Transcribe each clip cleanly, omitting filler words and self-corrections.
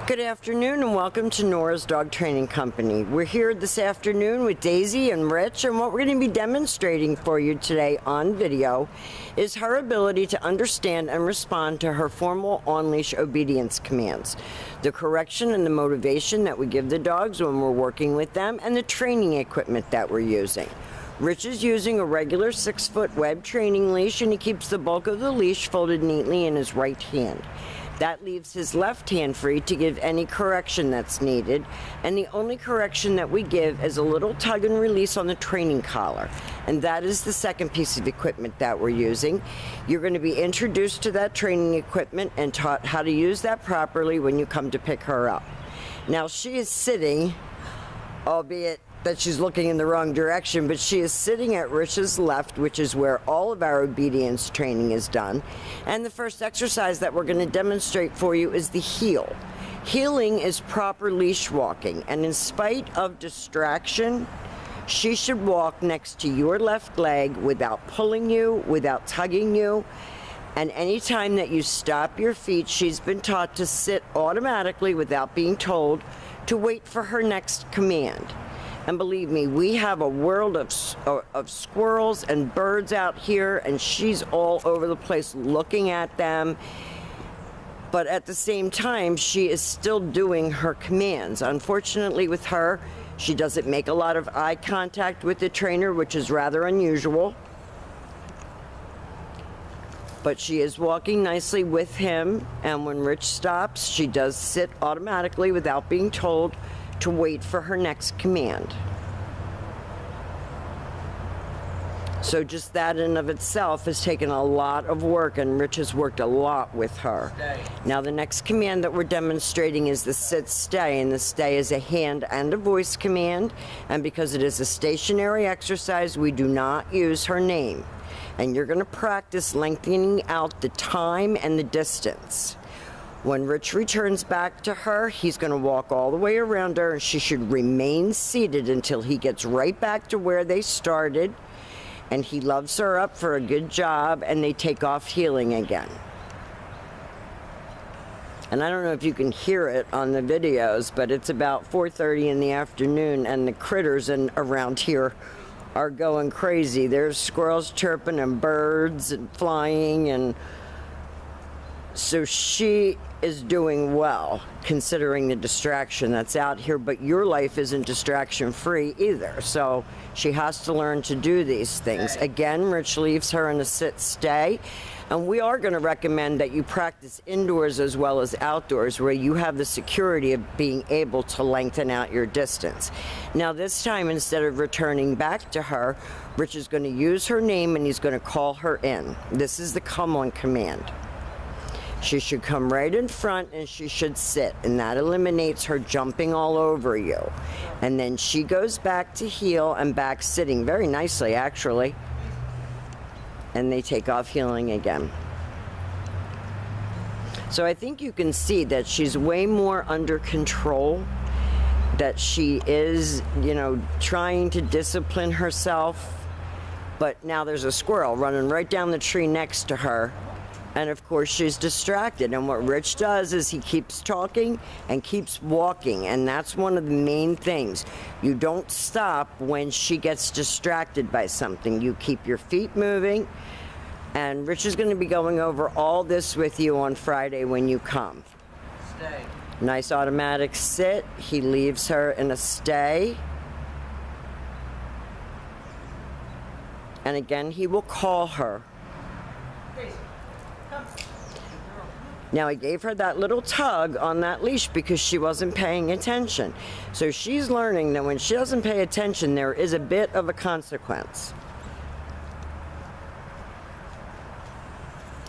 Good afternoon and welcome to Nora's Dog Training Company. We're here this afternoon with Daisy and Rich, and what we're going to be demonstrating for you today on video is her ability to understand and respond to her formal on-leash obedience commands, the correction and the motivation that we give the dogs when we're working with them, and the training equipment that we're using. Rich is using a regular 6-foot web training leash, and he keeps the bulk of the leash folded neatly in his right hand. That leaves his left hand free to give any correction that's needed, and the only correction that we give is a little tug and release on the training collar, and that is the second piece of equipment that we're using. You're going to be introduced to that training equipment and taught how to use that properly when you come to pick her up. Now she is sitting, albeit that she's looking in the wrong direction, but she is sitting at Rich's left, which is where all of our obedience training is done. And the first exercise that we're going to demonstrate for you is the heel. Heeling is proper leash walking, and in spite of distraction, she should walk next to your left leg without pulling you, without tugging you. And anytime that you stop your feet, she's been taught to sit automatically without being told, to wait for her next command. And believe me, we have a world of squirrels and birds out here, and she's all over the place looking at them. But at the same time, she is still doing her commands. Unfortunately with her, she doesn't make a lot of eye contact with the trainer, which is rather unusual. But she is walking nicely with him, and when Rich stops, she does sit automatically without being told to wait for her next command. So just that in of itself has taken a lot of work, and Rich has worked a lot with her. Stay. Now the next command that we're demonstrating is the sit stay, and the stay is a hand and a voice command, and because it is a stationary exercise, we do not use her name. And you're going to practice lengthening out the time and the distance. When Rich returns back to her, he's going to walk all the way around her, and she should remain seated until he gets right back to where they started, and he loves her up for a good job, and they take off heeling again. And I don't know if you can hear it on the videos, but it's about 4:30 in the afternoon, and the critters around here are going crazy. There's squirrels chirping and birds and flying, and so she is doing well considering the distraction that's out here, but your life isn't distraction free either, so she has to learn to do these things. Again, Rich leaves her in a sit stay, and we are going to recommend that you practice indoors as well as outdoors, where you have the security of being able to lengthen out your distance. Now this time, instead of returning back to her, Rich is going to use her name and he's going to call her in. This is the come on command. She should come right in front and she should sit, and that eliminates her jumping all over you. And then she goes back to heel and back sitting very nicely, actually. And they take off heeling again. So I think you can see that she's way more under control, that she is, you know, trying to discipline herself. But now there's a squirrel running right down the tree next to her. And of course she's distracted, and what Rich does is he keeps talking and keeps walking, and that's one of the main things. You don't stop when she gets distracted by something. You keep your feet moving, and Rich is going to be going over all this with you on Friday when you come. Stay. Nice automatic sit. He leaves her in a stay. And again, he will call her. Now I gave her that little tug on that leash because she wasn't paying attention. So she's learning that when she doesn't pay attention, there is a bit of a consequence.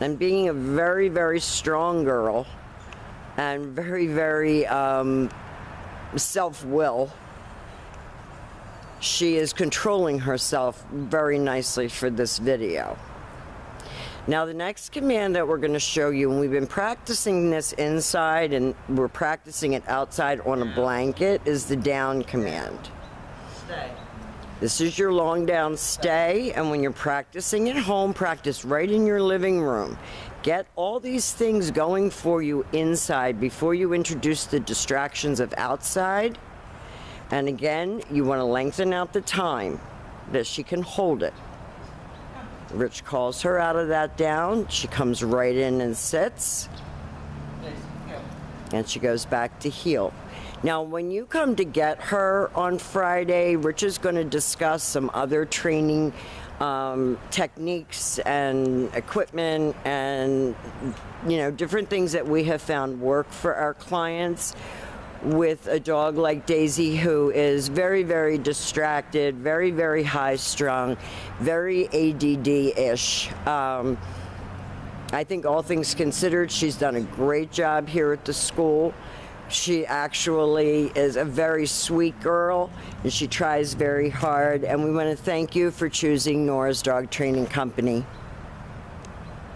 And being a very, very strong girl and very, very self-will, she is controlling herself very nicely for this video. Now the next command that we're going to show you, and we've been practicing this inside and we're practicing it outside on a blanket, is the down command. Stay. This is your long down stay, and when you're practicing at home, practice right in your living room. Get all these things going for you inside before you introduce the distractions of outside. And again, you want to lengthen out the time that she can hold it. Rich calls her out of that down. She comes right in and sits. And she goes back to heel. Now, when you come to get her on Friday, Rich is going to discuss some other training techniques and equipment and, you know, different things that we have found work for our clients with a dog like Daisy, who is very, very distracted, very, very high-strung, very ADD-ish. I think all things considered, she's done a great job here at the school. She actually is a very sweet girl, and she tries very hard. And we want to thank you for choosing Nora's Dog Training Company.